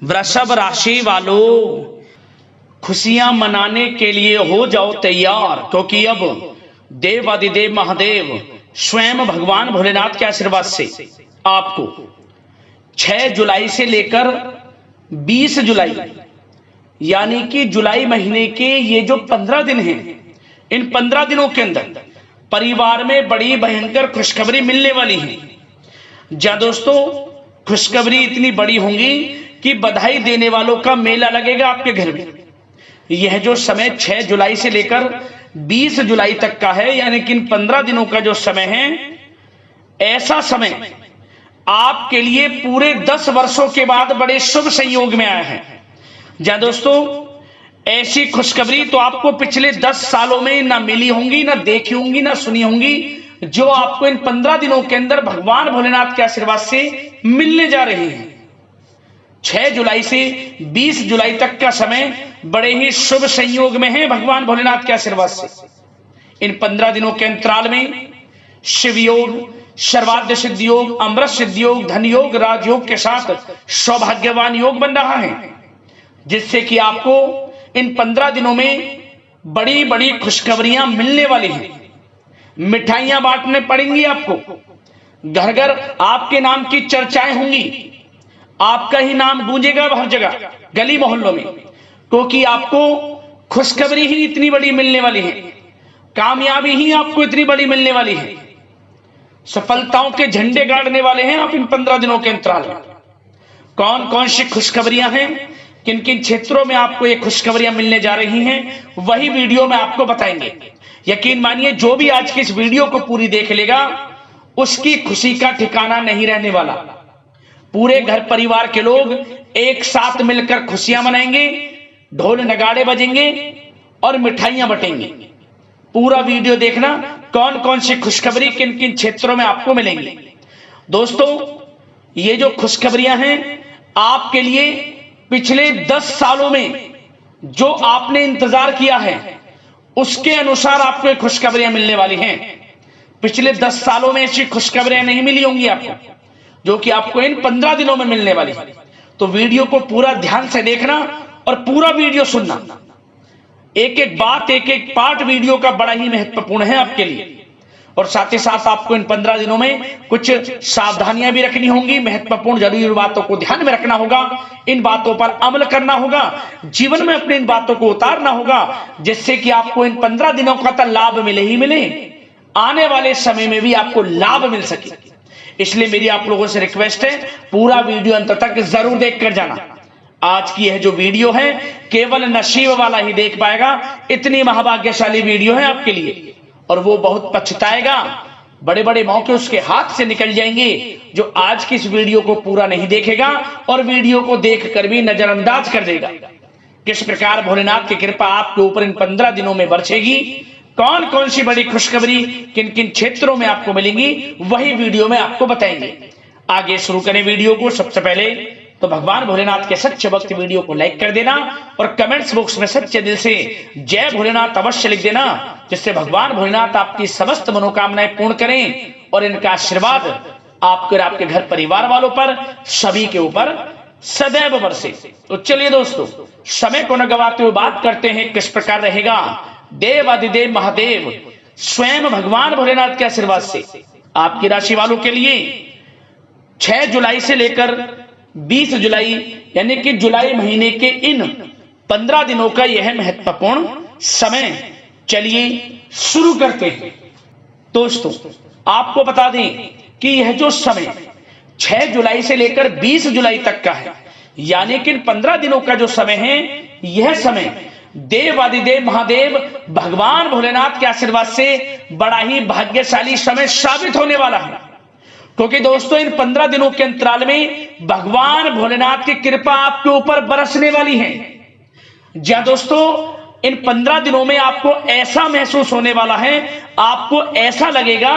वृषभ राशि वालों, खुशियां मनाने के लिए हो जाओ तैयार, क्योंकि अब देवादिदेव महादेव स्वयं भगवान भोलेनाथ के आशीर्वाद से आपको 6 जुलाई से लेकर 20 जुलाई यानी कि जुलाई महीने के ये जो 15 दिन हैं, इन 15 दिनों के अंदर परिवार में बड़ी भयंकर खुशखबरी मिलने वाली है। जहां दोस्तों खुशखबरी इतनी बड़ी होंगी कि बधाई देने वालों का मेला लगेगा आपके घर में। यह जो समय 6 जुलाई से लेकर 20 जुलाई तक का है, यानी कि इन 15 दिनों का जो समय है, ऐसा समय आपके लिए पूरे 10 वर्षों के बाद बड़े शुभ संयोग में आया है। जहां दोस्तों ऐसी खुशखबरी तो आपको पिछले 10 सालों में ना मिली होंगी, ना देखी होंगी, ना सुनी होंगी, जो आपको इन 15 दिनों के अंदर भगवान भोलेनाथ के आशीर्वाद से मिलने जा रही है। 6 जुलाई से 20 जुलाई तक का समय बड़े ही शुभ संयोग में है भगवान भोलेनाथ के आशीर्वाद से। इन 15 दिनों के अंतराल में शिव योग, सर्वाद्य सिद्ध योग, अमृत सिद्ध योग, धन योग, राजयोग के साथ सौभाग्यवान योग बन रहा है, जिससे कि आपको इन 15 दिनों में बड़ी बड़ी खुशखबरियां मिलने वाली हैं। मिठाइयां बांटने पड़ेंगी आपको, घर घर आपके नाम की चर्चाएं होंगी, आपका ही नाम गूंजेगा हर जगह, गली मोहल्लों में, क्योंकि आपको खुशखबरी ही इतनी बड़ी मिलने वाली है, कामयाबी ही आपको इतनी बड़ी मिलने वाली है, सफलताओं के झंडे गाड़ने वाले हैं आप इन 15 दिनों के अंतराल में। कौन कौन सी खुशखबरियां हैं, किन किन क्षेत्रों में आपको ये खुशखबरियां मिलने जा रही हैं, वही वीडियो में आपको बताएंगे। यकीन मानिए जो भी आज की इस वीडियो को पूरी देख लेगा उसकी खुशी का ठिकाना नहीं रहने वाला। पूरे घर परिवार के लोग एक साथ मिलकर खुशियां मनाएंगे, ढोल नगाड़े बजेंगे और मिठाइयां बटेंगे। पूरा वीडियो देखना, कौन कौन सी खुशखबरी किन किन क्षेत्रों में आपको मिलेंगी। दोस्तों ये जो खुशखबरियां हैं आपके लिए पिछले 10 सालों में जो आपने इंतजार किया है उसके अनुसार आपको खुशखबरियां मिलने वाली हैं। पिछले 10 सालों में ऐसी खुशखबरियां नहीं मिली होंगी आपको, जो कि आपको इन 15 दिनों में मिलने वाली है। तो वीडियो को पूरा ध्यान से देखना और पूरा वीडियो सुनना। एक एक बात, एक एक पार्ट वीडियो का बड़ा ही महत्वपूर्ण है आपके लिए। और साथ ही साथ आपको इन 15 दिनों में कुछ सावधानियां भी रखनी होंगी, महत्वपूर्ण जरूरी बातों को ध्यान में रखना होगा, इन बातों पर अमल करना होगा, जीवन में अपने इन बातों को उतारना होगा, जिससे कि आपको इन 15 दिनों का तो लाभ मिले ही मिले, आने वाले समय में भी आपको लाभ मिल सके। इसलिए मेरी आप लोगों से रिक्वेस्ट है, पूरा वीडियो अंत तक जरूर देख कर जाना। आज की यह जो वीडियो है केवल नसीब वाला ही देख पाएगा, इतनी महाभाग्यशाली वीडियो है आपके लिए, और वो बहुत पछताएगा। बड़े बड़े मौके उसके हाथ से निकल जाएंगे जो आज की इस वीडियो को पूरा नहीं देखेगा और वीडियो को देखकर भी नजरअंदाज कर देगा। किस प्रकार भोलेनाथ की कृपा आपके ऊपर इन 15 दिनों में बरसेगी, कौन कौन सी बड़ी खुशखबरी किन किन क्षेत्रों में आपको मिलेंगी, वही वीडियो में आपको बताएंगे। आगे शुरू करें वीडियो को। सबसे पहले तो भगवान भोलेनाथ के सच्चे भक्त वीडियो को लाइक कर देना और कमेंट्स बॉक्स में सच्चे दिल से जय भोलेनाथ अवश्य लिख देना, जिससे भगवान भोलेनाथ आपकी समस्त मनोकामनाएं पूर्ण करें और इनका आशीर्वाद आपके और आपके घर परिवार वालों पर, सभी के ऊपर सदैव बरसे। तो चलिए दोस्तों, समय को न गवाते हुए बात करते हैं किस प्रकार रहेगा देवादिदेव महादेव स्वयं भगवान भोलेनाथ के आशीर्वाद से आपकी राशि वालों के लिए 6 जुलाई से लेकर 20 जुलाई यानी कि जुलाई महीने के इन 15 दिनों का यह महत्वपूर्ण समय। चलिए शुरू करते हैं। दोस्तों आपको बता दें कि यह जो समय 6 जुलाई से लेकर 20 जुलाई तक का है, यानी कि 15 दिनों का जो समय है, यह समय देवादिदेव महादेव भगवान भोलेनाथ के आशीर्वाद से बड़ा ही भाग्यशाली समय साबित होने वाला है। क्योंकि दोस्तों इन 15 दिनों के अंतराल में भगवान भोलेनाथ की कृपा आपके ऊपर बरसने वाली है। जहां दोस्तों इन 15 दिनों में आपको ऐसा महसूस होने वाला है, आपको ऐसा लगेगा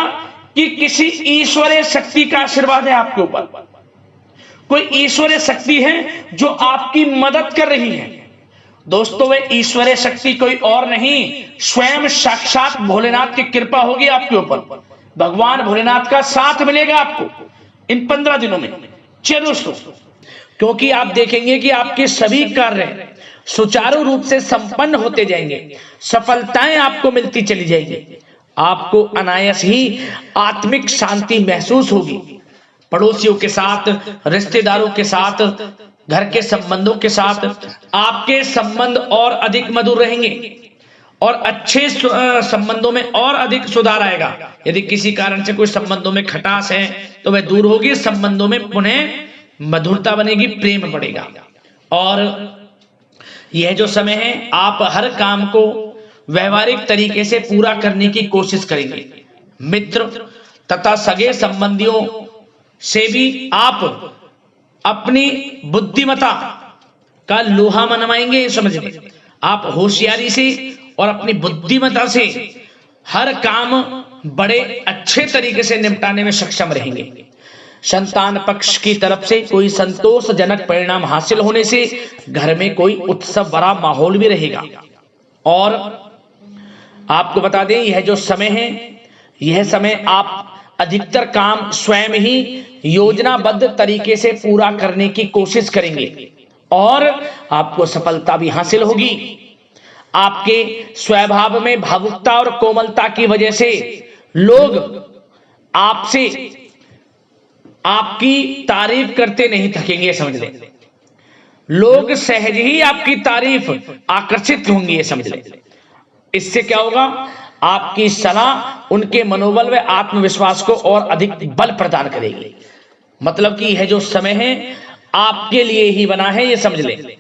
कि किसी ईश्वरीय शक्ति का आशीर्वाद है आपके ऊपर, कोई ईश्वरीय शक्ति है जो आपकी मदद कर रही है। दोस्तों वे ईश्वरीय शक्ति कोई और नहीं, स्वयं साक्षात भोलेनाथ की कृपा होगी आपके ऊपर। भगवान भोलेनाथ का साथ मिलेगा आपको इन 15 दिनों में। चलिए दोस्तों क्योंकि आप देखेंगे कि आपके सभी कार्य सुचारू रूप से संपन्न होते जाएंगे, सफलताएं आपको मिलती चली जाएंगी, आपको अनायास ही आत्मिक शांति महसूस होगी। पड़ोसियों के साथ, रिश्तेदारों के साथ, घर के संबंधों के साथ आपके संबंध और अधिक मधुर रहेंगे और अच्छे संबंधों में और अधिक सुधार आएगा। यदि किसी कारण से कोई संबंधों में खटास है तो वह दूर होगी, संबंधों में पुनः मधुरता बनेगी, प्रेम बढ़ेगा। और यह जो समय है आप हर काम को व्यवहारिक तरीके से पूरा करने की कोशिश करेंगे। मित्र तथा सगे संबंधियों से भी आप अपनी बुद्धिमत्ता का लोहा मनवाएंगे। समझ लें, आप होशियारी से और अपनी बुद्धिमत्ता से हर काम बड़े अच्छे तरीके से निपटाने में सक्षम रहेंगे। संतान पक्ष की तरफ से कोई संतोषजनक परिणाम हासिल होने से घर में कोई उत्सव भरा माहौल भी रहेगा। और आपको बता दें, यह जो समय है, यह समय आप अधिकतर काम स्वयं ही योजनाबद्ध तरीके से पूरा करने की कोशिश करेंगे और आपको सफलता भी हासिल होगी। आपके स्वभाव में भावुकता और कोमलता की वजह से लोग आपसे आपकी तारीफ करते नहीं थकेंगे। समझ लें, लोग सहज ही आपकी तारीफ आकर्षित होंगी, ये समझ लें। इससे क्या होगा, आपकी सलाह उनके मनोबल व आत्मविश्वास को और अधिक बल प्रदान करेगी। मतलब कि यह जो समय है आपके लिए ही बना है, ये समझ लें।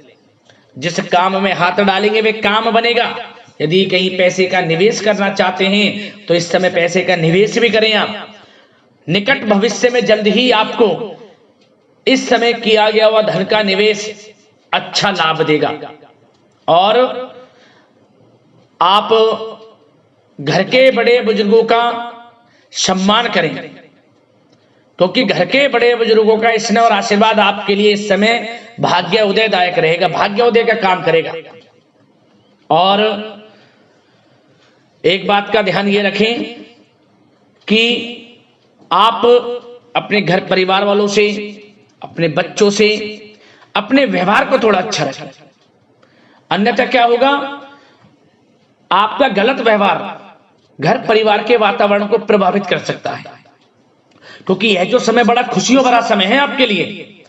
जिस काम में हाथ डालेंगे वे काम बनेगा। यदि कहीं पैसे का निवेश करना चाहते हैं तो इस समय पैसे का निवेश भी करें आप। निकट भविष्य में जल्द ही आपको इस समय किया गया हुआ धन का निवेश अच्छा लाभ देगा। और आप घर के बड़े बुजुर्गों का सम्मान करें, क्योंकि घर के बड़े बुजुर्गों का स्नेह और आशीर्वाद आपके लिए इस समय भाग्य उदयदायक रहेगा, भाग्य उदय का काम करेगा। और एक बात का ध्यान ये रखें कि आप अपने घर परिवार वालों से, अपने बच्चों से अपने व्यवहार को थोड़ा अच्छा रखें। अन्यथा क्या होगा, आपका गलत व्यवहार घर परिवार के वातावरण को प्रभावित कर सकता है। क्योंकि यह जो समय बड़ा खुशियों भरा समय है आपके लिए,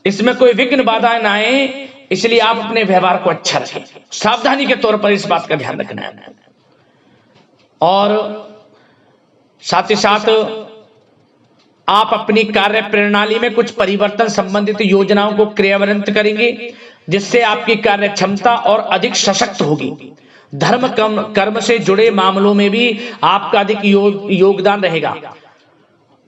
इसमें कोई विघ्न बाधाएं ना आए, इसलिए आप अपने व्यवहार को अच्छा रखें। सावधानी के तौर पर इस बात का ध्यान रखना है। और साथ ही साथ आप अपनी कार्य प्रणाली में कुछ परिवर्तन संबंधित योजनाओं को क्रियान्वित करेंगे, जिससे आपकी कार्य क्षमता और अधिक सशक्त होगी। धर्म कर्म से जुड़े मामलों में भी आपका अधिक योगदान रहेगा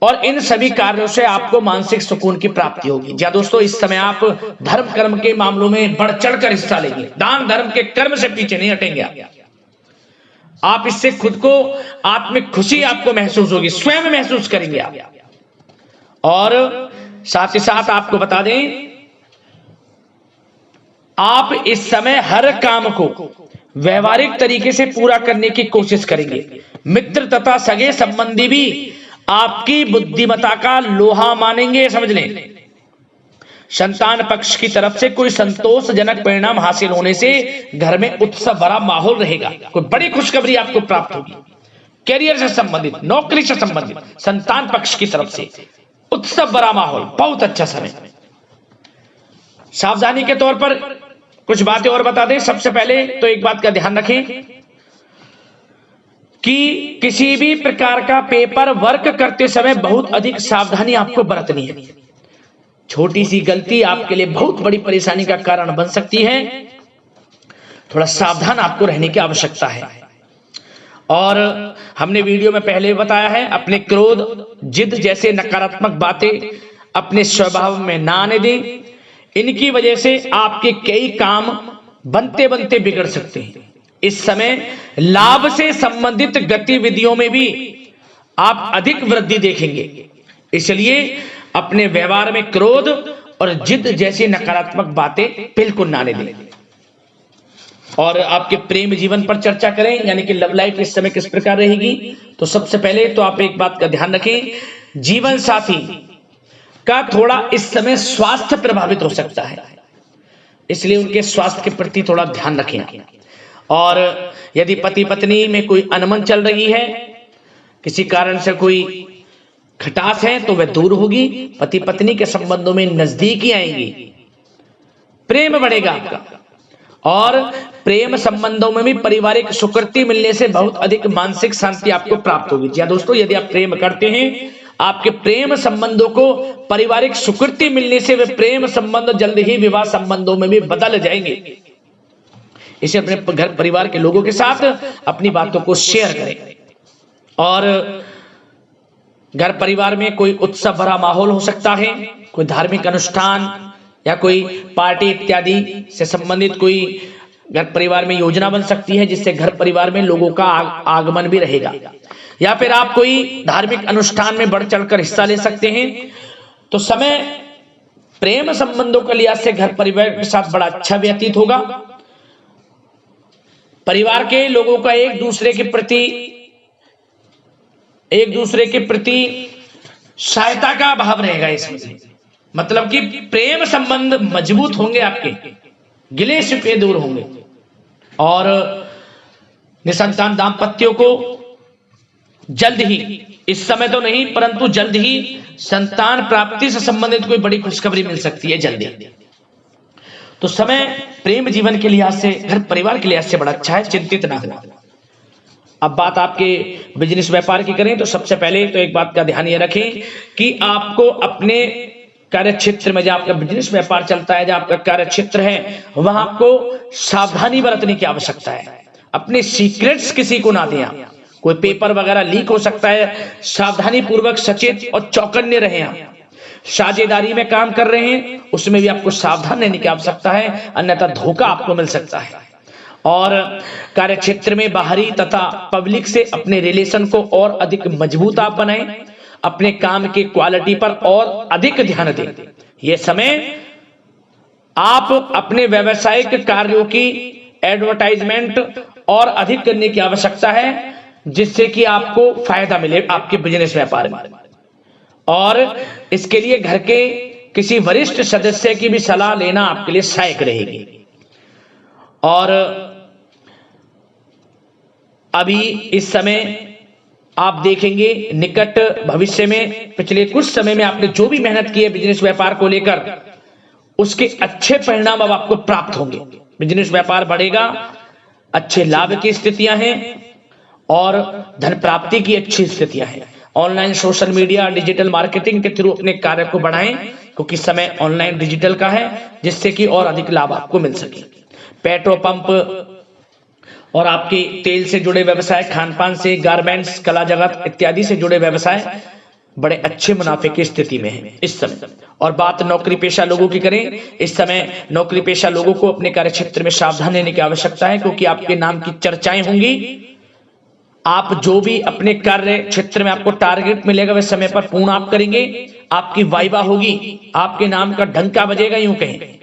और इन सभी कार्यों से आपको मानसिक सुकून की प्राप्ति होगी। जी दोस्तों, इस समय आप धर्म कर्म के मामलों में बढ़ चढ़कर हिस्सा लेंगे। दान धर्म के कर्म से पीछे नहीं हटेंगे आप। इससे खुद को आत्मिक खुशी आपको महसूस होगी, स्वयं महसूस करेंगे आप। और साथ ही साथ आपको बता दें, आप इस समय हर काम को व्यवहारिक तरीके से पूरा करने की कोशिश करेंगे। मित्र तथा सगे संबंधी भी आपकी बुद्धिमत्ता का लोहा मानेंगे। समझ लें, संतान पक्ष की तरफ से कोई संतोषजनक परिणाम हासिल होने से घर में उत्सव भरा माहौल रहेगा। कोई बड़ी खुशखबरी आपको प्राप्त होगी। कैरियर से संबंधित, नौकरी से संबंधित, संतान पक्ष की तरफ से उत्सव भरा माहौल, बहुत अच्छा समय। सावधानी के तौर पर कुछ बातें और बता दें। सबसे पहले तो एक बात का ध्यान रखें कि किसी भी प्रकार का पेपर वर्क करते समय बहुत अधिक सावधानी आपको बरतनी है। छोटी सी गलती आपके लिए बहुत बड़ी परेशानी का कारण बन सकती है। थोड़ा सावधान आपको रहने की आवश्यकता है। और हमने वीडियो में पहले बताया है, अपने क्रोध, जिद जैसे नकारात्मक बातें अपने स्वभाव में ना आने दें। इनकी वजह से आपके कई काम बनते बनते बिगड़ सकते हैं। इस समय लाभ से संबंधित गतिविधियों में भी आप अधिक वृद्धि देखेंगे। इसलिए अपने व्यवहार में क्रोध और जिद जैसी नकारात्मक बातें बिल्कुल ना आने दें। और आपके प्रेम जीवन पर चर्चा करें, यानी कि लव लाइफ इस समय किस प्रकार रहेगी। तो सबसे पहले तो आप एक बात का ध्यान रखें, जीवन साथी का थोड़ा इस समय स्वास्थ्य प्रभावित हो सकता है, इसलिए उनके स्वास्थ्य के प्रति थोड़ा ध्यान रखें। और यदि पति पत्नी में कोई अनबन चल रही है, किसी कारण से कोई खटास है, तो वह दूर होगी। पति पत्नी के संबंधों में नजदीकी आएंगी, प्रेम बढ़ेगा आपका। और प्रेम संबंधों में भी पारिवारिक सुकृति मिलने से बहुत अधिक मानसिक शांति आपको प्राप्त होगी। जी दोस्तों, यदि आप प्रेम करते हैं, आपके प्रेम संबंधों को पारिवारिक सुकृति मिलने से वे प्रेम संबंध जल्द ही विवाह संबंधों में भी बदल जाएंगे। इसे अपने घर परिवार के लोगों के साथ अपनी बातों को शेयर करें। और घर परिवार में कोई उत्सव भरा माहौल हो सकता है, कोई धार्मिक अनुष्ठान या कोई पार्टी इत्यादि से संबंधित कोई घर परिवार में योजना बन सकती है, जिससे घर परिवार में लोगों का आगमन भी रहेगा। या फिर आप कोई धार्मिक अनुष्ठान में बढ़ चढ़कर हिस्सा ले सकते हैं। तो समय प्रेम संबंधों के लिहाज से घर परिवार के साथ बड़ा अच्छा व्यतीत होगा। परिवार के लोगों का एक दूसरे के प्रति सहायता का भाव रहेगा इसमें, मतलब कि प्रेम संबंध मजबूत होंगे, आपके गिले शिकवे दूर होंगे। और निसंतान दाम्पत्यों को जल्द ही, इस समय तो नहीं परंतु जल्द ही संतान प्राप्ति से संबंधित कोई बड़ी खुशखबरी मिल सकती है जल्दी। तो समय प्रेम जीवन के लिहाज से, घर परिवार के लिहाज से बड़ा अच्छा है, चिंतित ना हो। अब बात आपके बिजनेस व्यापार की करें तो सबसे पहले तो एक बात का ध्यान ये रखें कि आपको अपने कार्य क्षेत्र में, जहां आपका बिजनेस व्यापार चलता है, जहां आपका कार्य क्षेत्र है, वहां आपको सावधानी बरतने की आवश्यकता है। अपने सीक्रेट्स किसी को ना दें। कोई पेपर वगैरह लीक हो सकता है, सावधानी पूर्वक सचेत और चौकन्ने रहें। आप साझेदारी में काम कर रहे हैं, उसमें भी आपको सावधान रहने की आवश्यकता है, अन्यथा धोखा आपको मिल सकता है। और कार्य क्षेत्र में बाहरी तथा पब्लिक से अपने रिलेशन को और अधिक मजबूत आप बनाएं। अपने काम की क्वालिटी पर और अधिक ध्यान दें। यह समय आप अपने व्यावसायिक कार्यों की एडवर्टाइजमेंट और अधिक करने की आवश्यकता है, जिससे कि आपको फायदा मिले आपके बिजनेस व्यापार में। और इसके लिए घर के किसी वरिष्ठ सदस्य की भी सलाह लेना आपके लिए सहायक रहेगी। और अभी इस समय आप देखेंगे निकट भविष्य में, पिछले कुछ समय में आपने जो भी मेहनत की है बिजनेस व्यापार को लेकर, उसके अच्छे परिणाम अब आपको प्राप्त होंगे। बिजनेस व्यापार बढ़ेगा, अच्छे लाभ की स्थितियां हैं और धन प्राप्ति की अच्छी स्थितियां हैं। Online social media, digital marketing के थ्रू अपने कार्य को बढ़ाएं, क्योंकि समय ऑनलाइन डिजिटल का है, जिससे कि और अधिक लाभ आपको मिल सके। पेट्रोल पंप और आपके तेल से जुड़े व्यवसाय, खान पान से, गारमेंट्स, कला जगत इत्यादि से जुड़े व्यवसाय बड़े अच्छे मुनाफे की स्थिति में है इस समय। और बात नौकरी पेशा लोगों की करें, इस समय नौकरी पेशा लोगों को अपने कार्य क्षेत्र में सावधान रहने की आवश्यकता है, क्योंकि आपके नाम की चर्चाएं होंगी। आप जो भी अपने कार्य क्षेत्र में आपको टारगेट मिलेगा वह समय पर पूर्ण आप करेंगे। आपकी वाइवा होगी, आपके नाम का डंका बजेगा, यूं कहें।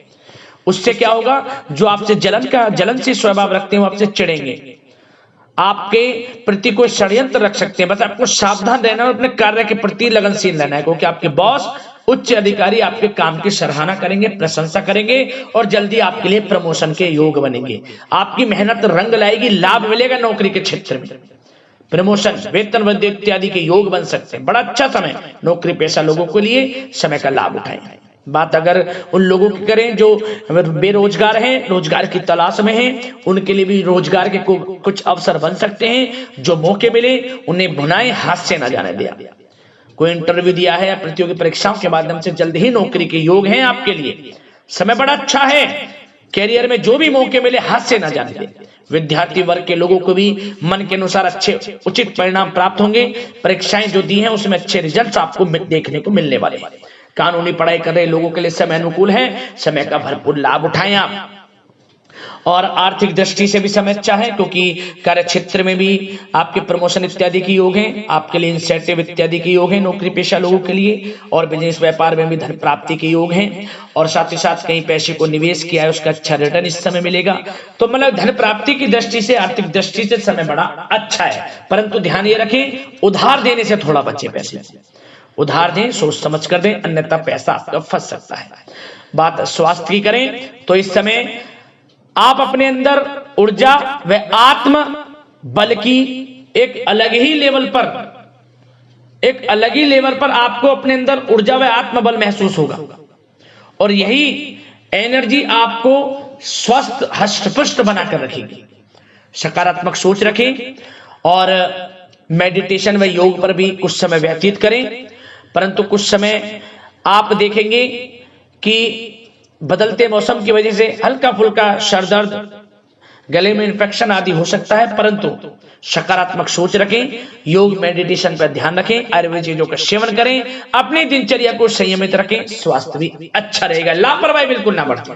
उससे क्या होगा, जो आपसे जलन से स्वभाव रखते हैं वो आपसे चिढ़ेंगे, आपके प्रति कोई षड्यंत्र रख सकते हैं। बस आपको सावधान रहना और अपने कार्य के प्रति लगनशील रहना है, क्योंकि आपके बॉस, उच्च अधिकारी आपके काम की सराहना करेंगे, प्रशंसा करेंगे और जल्दी आपके लिए प्रमोशन के योग बनेंगे। आपकी मेहनत रंग लाएगी, लाभ मिलेगा नौकरी के क्षेत्र में, प्रमोशन, वेतन वृद्धि इत्यादि के योग बन सकते हैं। बड़ा अच्छा समय नौकरी पेशा लोगों के लिए, समय का लाभ उठाएं। बात अगर उन लोगों की करें जो बेरोजगार हैं, रोजगार की तलाश में हैं, उनके लिए भी रोजगार के कुछ अवसर बन सकते हैं। जो मौके मिले उन्हें भुनाएं, हाथ से न जाने दिया। कोई इंटरव्यू दिया है या प्रतियोगी परीक्षाओं के माध्यम से जल्द ही नौकरी के योग हैं आपके लिए। समय बड़ा अच्छा है, कैरियर में जो भी मौके मिले हाथ से न जाने दें। विद्यार्थी वर्ग के लोगों को भी मन के अनुसार अच्छे उचित परिणाम प्राप्त होंगे। परीक्षाएं जो दी हैं उसमें अच्छे रिजल्ट आपको देखने को मिलने वाले हैं। कानूनी पढ़ाई कर रहे लोगों के लिए समय अनुकूल है, समय का भरपूर लाभ उठाएं आप। और आर्थिक दृष्टि से भी समय अच्छा है, क्योंकि कार्य क्षेत्र में भी आपके प्रमोशन इत्यादि के योग हैं, आपके लिए इंसेंटिव इत्यादि के योग हैं नौकरी पेशा लोगों के लिए। और बिजनेस व्यापार में भी धन प्राप्ति के योग हैं, और साथ ही साथ कहीं पैसे को निवेश किया है उसका अच्छा रिटर्न इस समय मिलेगा। तो मतलब धन प्राप्ति की दृष्टि से, आर्थिक दृष्टि से समय बड़ा अच्छा है। परंतु ध्यान ये रखें, उधार देने से थोड़ा बचे पैसे। उधार दें, सोच समझ कर दें, अन्यथा पैसा आपका फंस सकता है। बात स्वास्थ्य की करें तो इस समय आप अपने अंदर ऊर्जा व आत्म बल की एक अलग ही लेवल पर आपको अपने अंदर ऊर्जा व आत्मबल महसूस होगा और यही एनर्जी आपको स्वस्थ हष्ट-पुष्ट बनाकर रखेगी। सकारात्मक सोच रखें और मेडिटेशन व योग पर भी कुछ समय व्यतीत करें, परंतु कुछ समय आप देखेंगे कि बदलते मौसम की वजह से हल्का फुल्का सर दर्द, गले में इन्फेक्शन आदि हो सकता है, परंतु सकारात्मक सोच रखें, योग मेडिटेशन पर ध्यान रखें, आयुर्वेद चीजों का सेवन करें, अपनी दिनचर्या को संयमित रखें, स्वास्थ्य भी अच्छा रहेगा। लापरवाही बिल्कुल ना बरतें।